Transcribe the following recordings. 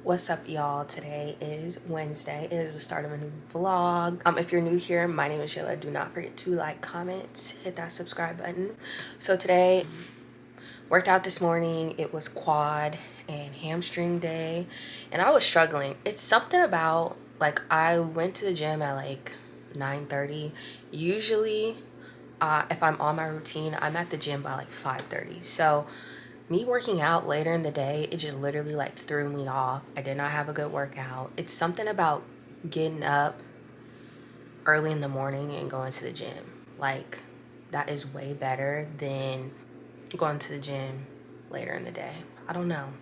What's up, y'all? Today is Wednesday. It is the start of a new vlog. If you're new here, my name is Shayla. Do not forget to like, comment, hit that subscribe button. So today, worked out this morning. It was quad and hamstring day, and I was struggling. It's something about, like, I went to the gym at like 9:30. Usually, if I'm on my routine, I'm at the gym by like 5:30. So me working out later in the day, it just literally like threw me off. I did not have a good workout. It's something about getting up early in the morning and going to the gym. Like, that is way better than going to the gym later in the day. I don't know.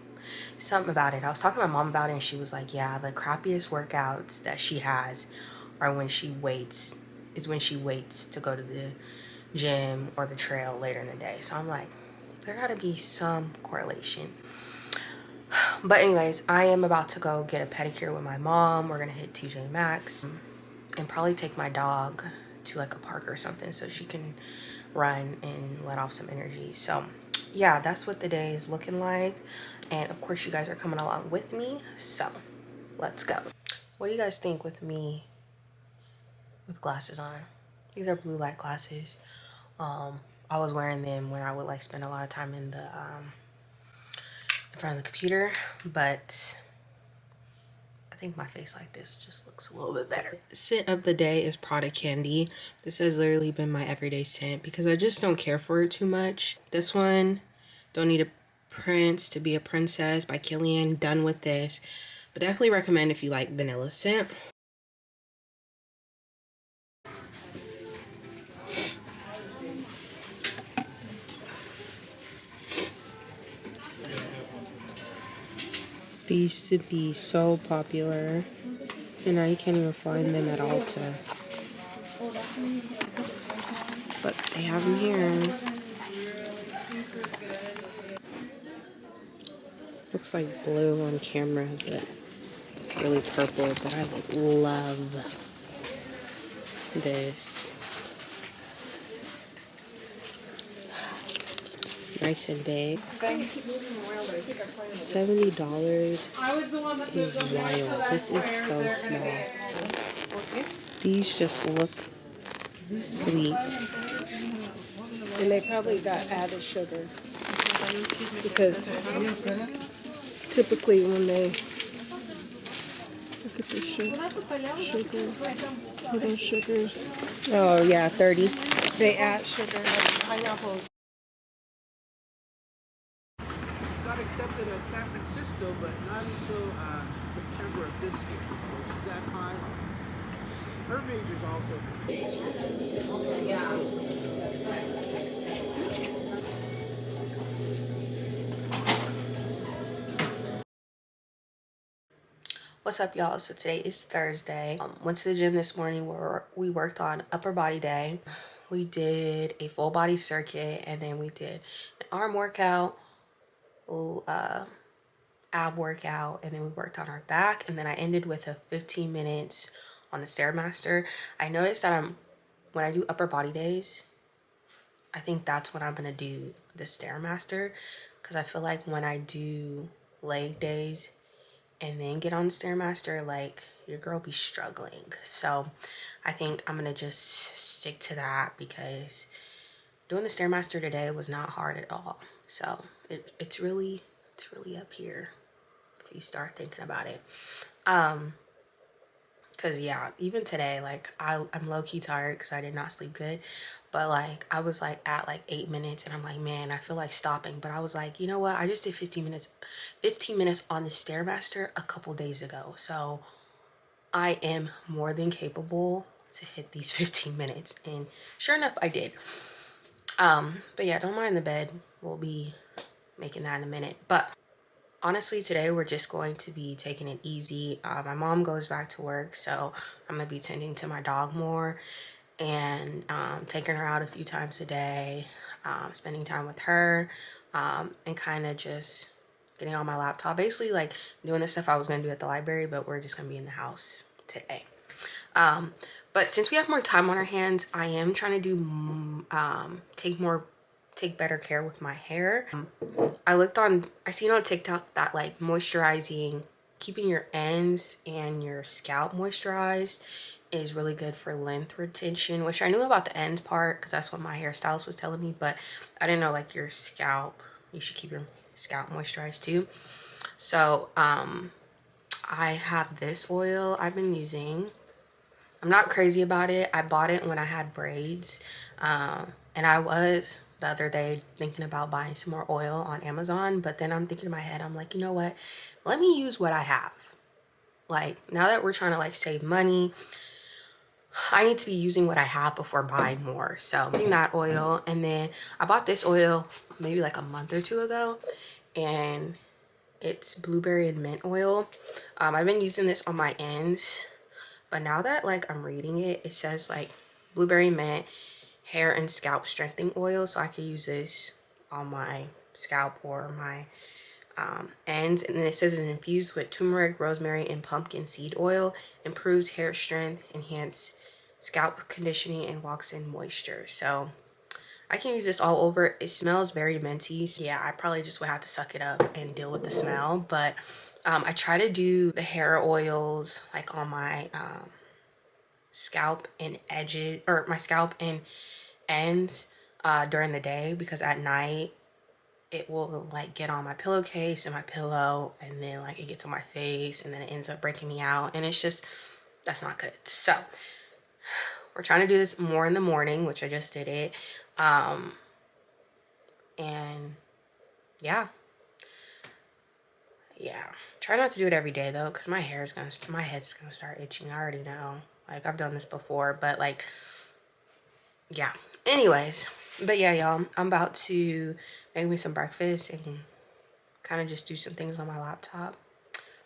Something about it. I was talking to my mom about it, and she was like, yeah, the crappiest workouts that she has are when she waits, to go to the gym or the trail later in the day. So I'm like, there gotta be some correlation. But anyways, I am about to go get a pedicure with my mom. We're gonna hit TJ Maxx and probably take my dog to like a park or something so she can run and let off some energy. So yeah, that's what the day is looking like. And of course you guys are coming along with me. So let's go. What do you guys think with me with glasses on? These are blue light glasses. I was wearing them when I would like spend a lot of time in front of the computer, but I think my face like this just looks a little bit better. Scent of the day is Prada Candy. This has literally been my everyday scent because I just don't care for it too much. This one, Don't Need a Prince to Be a Princess by Kilian. Done with this, but definitely recommend if you like vanilla scent. These used to be so popular, and now you can't even find them at Ulta. But they have them here. Looks like blue on camera, but it's really purple. But I like love this. Nice and big. $70 is wild. This is so small. These just look sweet. And they probably got added sugar because typically when they look at the sugar, little sugars. Oh yeah, 30. They add sugar like pineapples. Got accepted at San Francisco, but not until September of this year. So she's at high. Her major's also. What's up, y'all? So today is Thursday. Went to the gym this morning where we worked on upper body day. We did a full body circuit, and then we did an arm workout, ab workout, and then we worked on our back, and then I ended with a 15 minutes on the Stairmaster. I noticed that when I do upper body days, I think that's when I'm gonna do the Stairmaster, because I feel like when I do leg days and then get on the Stairmaster, like, your girl be struggling. So I think I'm gonna just stick to that because doing the Stairmaster today was not hard at all. So it's really up here if you start thinking about it. Cause yeah, even today, like, I'm low-key tired because I did not sleep good, but like I was like at like 8 minutes and I'm like, man, I feel like stopping, but I was like, you know what, I just did 15 minutes on the Stairmaster a couple days ago, so I am more than capable to hit these 15 minutes, and sure enough I did. But yeah, don't mind the bed, we'll be making that in a minute. But honestly, today we're just going to be taking it easy. My mom goes back to work, so I'm gonna be tending to my dog more and taking her out a few times a day, spending time with her, and kind of just getting on my laptop, basically like doing the stuff I was gonna do at the library, but we're just gonna be in the house today. But since we have more time on our hands, I am trying to do take better care with my hair. I seen on TikTok that like moisturizing keeping your ends and your scalp moisturized is really good for length retention, which I knew about the end part because that's what my hairstylist was telling me, but I didn't know like your scalp, you should keep your scalp moisturized too. So I have this oil I've been using. I'm not crazy about it. I bought it when I had braids, and I was the other day thinking about buying some more oil on Amazon, but then I'm thinking in my head, I'm like, you know what, let me use what I have. Like, now that we're trying to like save money, I need to be using what I have before buying more. So using that oil, and then I bought this oil maybe like a month or two ago, and it's blueberry and mint oil. I've been using this on my ends, but now that like I'm reading it, it says like blueberry mint hair and scalp strengthening oil, so I could use this on my scalp or my ends. And then it says it's infused with turmeric, rosemary, and pumpkin seed oil, improves hair strength, enhance scalp conditioning, and locks in moisture. So I can use this all over. It smells very minty. So yeah, I probably just would have to suck it up and deal with the smell. But I try to do the hair oils like on my scalp and edges, or my scalp and ends during the day, because at night it will like get on my pillowcase and my pillow, and then like it gets on my face, and then it ends up breaking me out, and it's just, that's not good. So we're trying to do this more in the morning, which I just did it. And yeah, try not to do it every day though, because my head's gonna start itching. I already know, like I've done this before, but like, yeah, anyways. But yeah, y'all, I'm about to make me some breakfast and kind of just do some things on my laptop.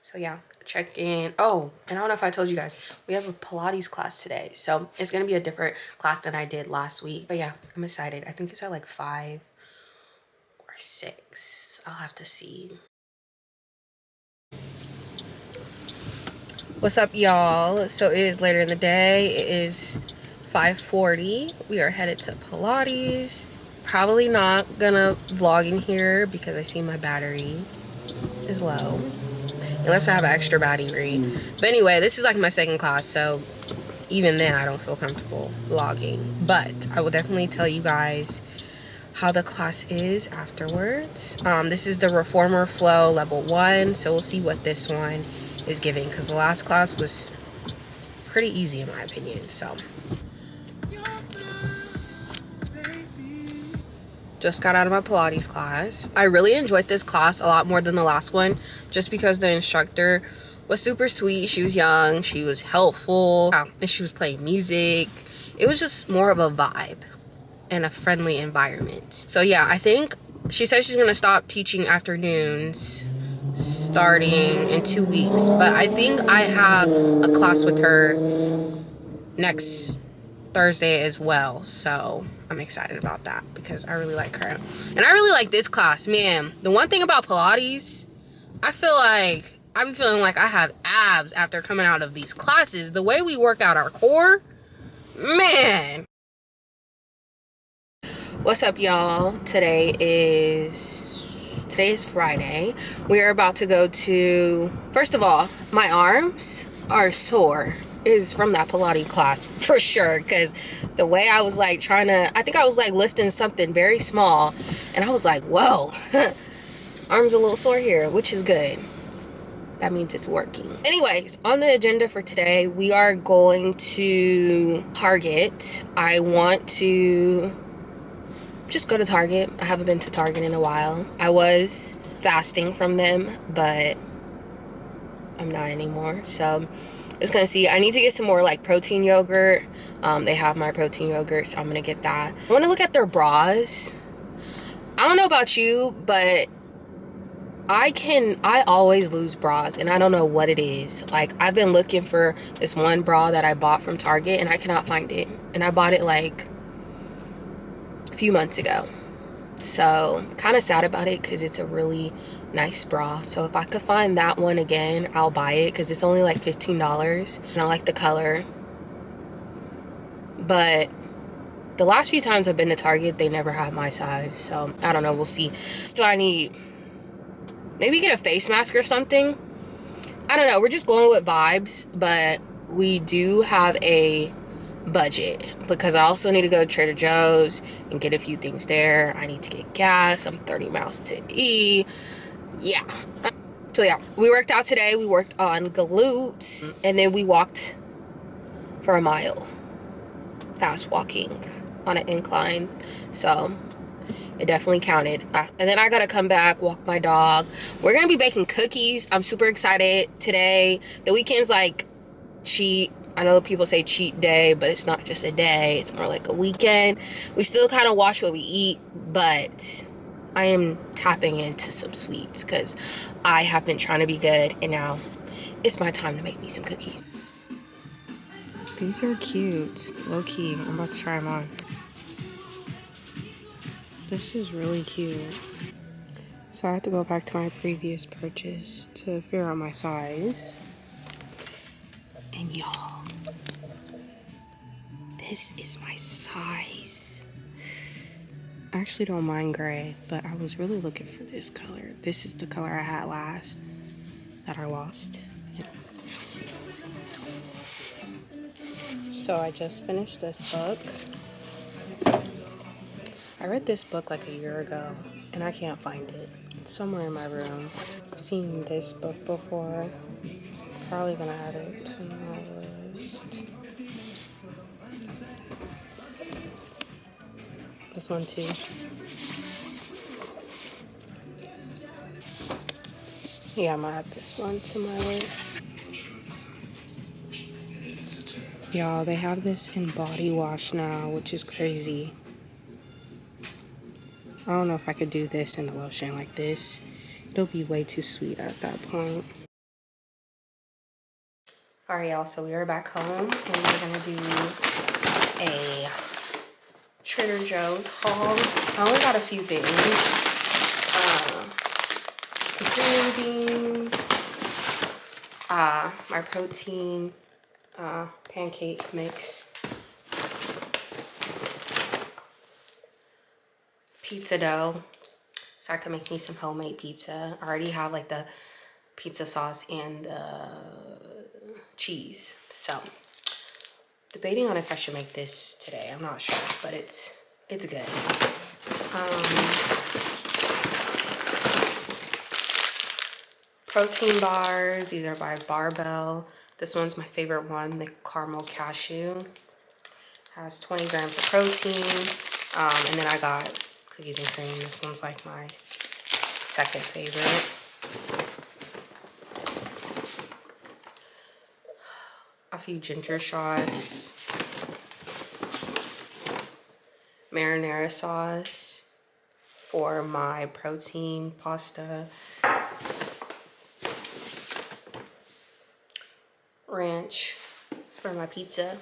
So yeah, check in. Oh, and I don't know if I told you guys, we have a Pilates class today, so it's gonna be a different class than I did last week. But yeah, I'm excited. I think it's at like 5 or 6. I'll have to see. What's up, y'all? So it is later in the day. It is 5:40. We are headed to Pilates. Probably not gonna vlog in here because I see my battery is low, unless I have an extra battery. But anyway, this is like my second class, so even then I don't feel comfortable vlogging. But I will definitely tell you guys how the class is afterwards. This is the Reformer Flow Level 1, so we'll see what this one is giving, because the last class was pretty easy in my opinion. So just got out of my Pilates class. I really enjoyed this class a lot more than the last one, just because the instructor was super sweet. She was young, she was helpful, and she was playing music. It was just more of a vibe and a friendly environment. So yeah, I think she said she's gonna stop teaching afternoons starting in 2 weeks, but I think I have a class with her next Thursday as well, so I'm excited about that because I really like her. And I really like this class, man. The one thing about Pilates, I feel like I'm feeling like I have abs after coming out of these classes. The way we work out our core, man. What's up, y'all? Today is Friday. We are about to go to, first of all, my arms are sore. Is from that Pilates class for sure, because the way I was like trying to, I think I was like lifting something very small, and I was like, whoa, arms a little sore here, which is good. That means it's working. Anyways, on the agenda for today, we are going to Target. I want to just go to Target. I haven't been to Target in a while. I was fasting from them, but I'm not anymore. So just gonna see. I need to get some more like protein yogurt. They have my protein yogurt, so I'm gonna get that. I want to look at their bras. I don't know about you, but I always lose bras, and I don't know what it is. Like, I've been looking for this one bra that I bought from Target, and I cannot find it. And I bought it like a few months ago, so kind of sad about it because it's a really nice bra. So if I could find that one again, I'll buy it because it's only like $15, and I like the color. But the last few times I've been to Target, they never have my size, so I don't know. We'll see. Still, I need maybe get a face mask or something. I don't know, we're just going with vibes, but we do have a budget because I also need to go to Trader Joe's and get a few things there. I need to get gas. I'm 30 miles to E. Yeah. So yeah, we worked out today. We worked on glutes and then we walked for a mile. Fast walking on an incline. So it definitely counted. And then I gotta come back, walk my dog. We're gonna be baking cookies. I'm super excited today. The weekend's like cheat. I know people say cheat day, but it's not just a day. It's more like a weekend. We still kind of watch what we eat, but I am tapping into some sweets because I have been trying to be good, and now it's my time to make me some cookies. These are cute. Low key. I'm about to try them on. This is really cute. So I have to go back to my previous purchase to figure out my size. And y'all, this is my size. I actually don't mind gray, but I was really looking for this color. This is the color I had last that I lost. So I just finished this book. I read this book like a year ago and I can't find it. It's somewhere in my room. I've seen this book before. Probably gonna add it to my list. This one too. Yeah, I'm gonna add this one to my list. Y'all, they have this in body wash now, which is crazy. I don't know if I could do this in the lotion like this. It'll be way too sweet at that point. Alright, y'all, so we are back home and we're gonna do a Trader Joe's haul. I only got a few things. Green beans, my protein pancake mix, pizza dough, so I can make me some homemade pizza. I already have like the pizza sauce and the cheese, so debating on if I should make this today. I'm not sure, but it's good. Protein bars, these are by Barbell. This one's my favorite one, the caramel cashew. Has 20 grams of protein. And then I got cookies and cream. This one's like my second favorite. A few ginger shots. Marinara sauce for my protein pasta. Ranch for my pizza.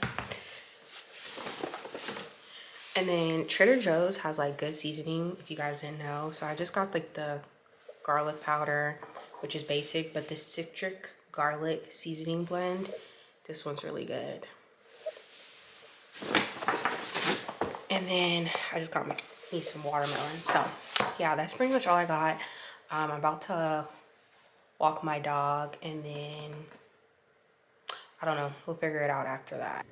And then Trader Joe's has like good seasoning, if you guys didn't know. So I just got like the garlic powder, which is basic, but the citric garlic seasoning blend, this one's really good. And then I just got me some watermelon. So yeah, that's pretty much all I got. I'm about to walk my dog and then I don't know, we'll figure it out after that.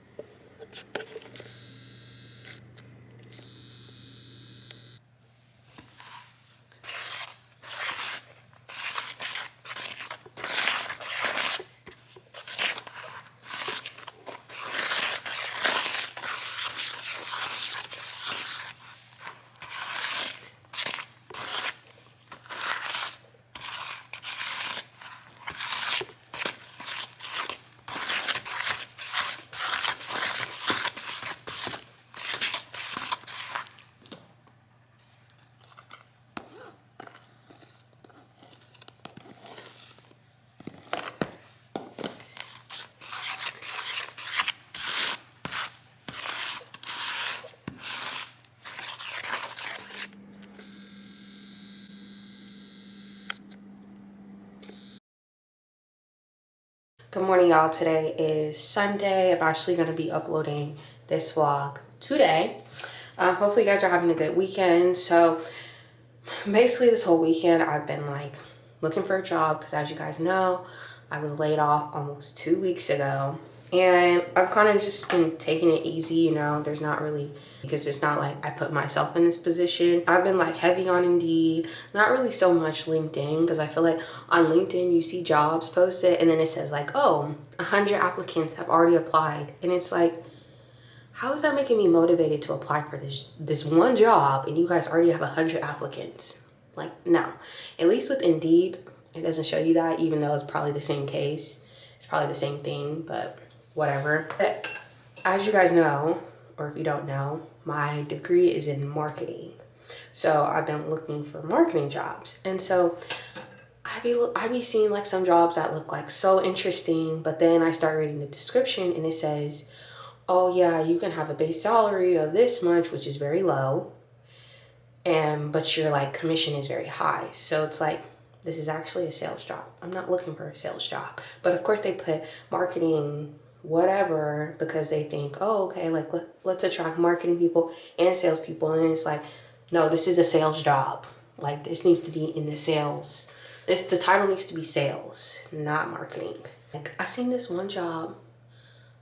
Good morning, y'all. Today is Sunday. I'm actually going to be uploading this vlog today. Hopefully you guys are having a good weekend. So basically this whole weekend I've been like looking for a job because as you guys know, I was laid off almost 2 weeks ago, and I've kind of just been taking it easy, you know. There's not really, because it's not like I put myself in this position. I've been like heavy on Indeed, not really so much LinkedIn, because I feel like on LinkedIn you see jobs posted and then it says like, oh, 100 applicants have already applied, and it's like, how is that making me motivated to apply for this one job and you guys already have 100 applicants? Like, no. At least with Indeed, it doesn't show you that, even though it's probably the same case. It's probably the same thing, but whatever. But as you guys know, or if you don't know, my degree is in marketing. So I've been looking for marketing jobs. And so I be seeing like some jobs that look like so interesting, but then I start reading the description and it says, oh yeah, you can have a base salary of this much, which is very low, but your like commission is very high. So it's like, this is actually a sales job. I'm not looking for a sales job. But of course they put marketing whatever because they think, oh, okay, like let's attract marketing people and sales people. And it's like, no, this is a sales job. Like, this needs to be in the sales. The title needs to be sales, not marketing. Like, I seen this one job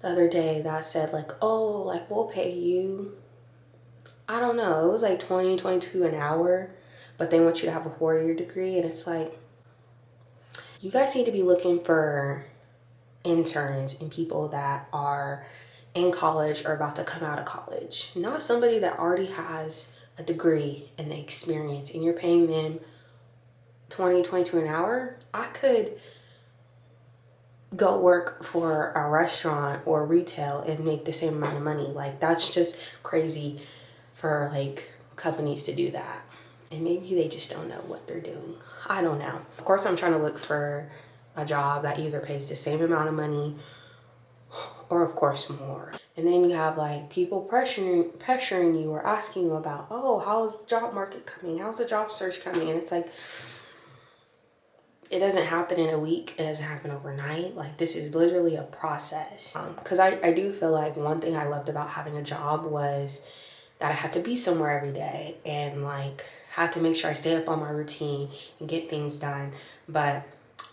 the other day that said like, oh, like we'll pay you, I don't know, it was like 20, 22 an hour, but they want you to have a 4-year degree. And it's like, you guys need to be looking for interns and people that are in college or about to come out of college, not somebody that already has a degree and the experience, and you're paying them 20, 22 an hour. I could go work for a restaurant or retail and make the same amount of money. Like, that's just crazy for like companies to do that. And maybe they just don't know what they're doing. I don't know. Of course, I'm trying to look for a job that either pays the same amount of money or of course more. And then you have like people pressuring you or asking you about, oh, how's the job market coming? How's the job search coming? And it's like, it doesn't happen in a week. It doesn't happen overnight. Like, this is literally a process. Because I do feel like one thing I loved about having a job was that I had to be somewhere every day and like had to make sure I stay up on my routine and get things done. But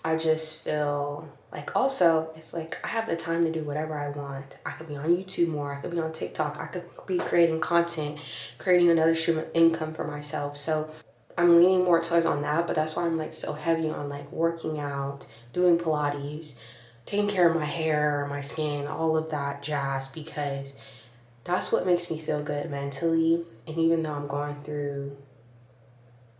I just feel like also it's like I have the time to do whatever I want. I could be on YouTube more. I could be on TikTok. I could be creating content, creating another stream of income for myself. So I'm leaning more towards on that, but that's why I'm like so heavy on like working out, doing Pilates, taking care of my hair, my skin, all of that jazz, because that's what makes me feel good mentally. And even though I'm going through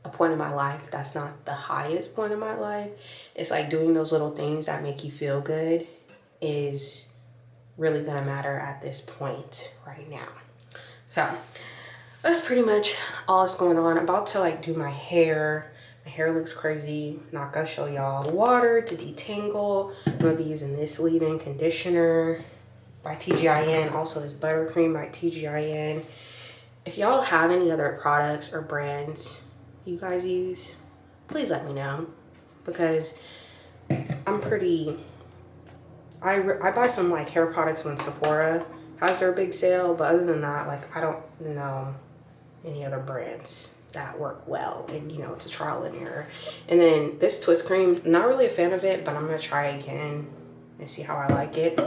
a point in my life that's not the highest point in my life, it's like doing those little things that make you feel good is really gonna matter at this point right now. So that's pretty much all that's going on. I'm about to like do my hair. My hair looks crazy. Not gonna show y'all. Water to detangle. I'm gonna be using this leave-in conditioner by TGIN. Also this buttercream by TGIN. If y'all have any other products or brands you guys use, please let me know, because I'm pretty, I buy some like hair products when Sephora has their big sale, but other than that, like I don't know any other brands that work well, and you know, it's a trial and error. And then this twist cream, not really a fan of it, but I'm gonna try again and see how I like it.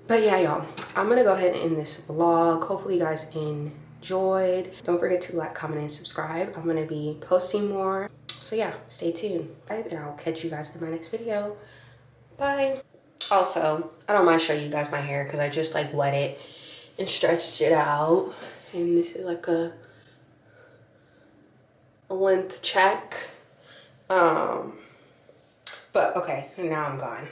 But yeah, y'all, I'm gonna go ahead and end this vlog. Hopefully you guys enjoyed. Don't forget to like, comment, and subscribe. I'm gonna be posting more, so yeah, stay tuned. And I'll catch you guys in my next video. Bye. Also, I don't mind showing you guys my hair because I just like wet it and stretched it out, and this is like a length check. But okay, now I'm gone.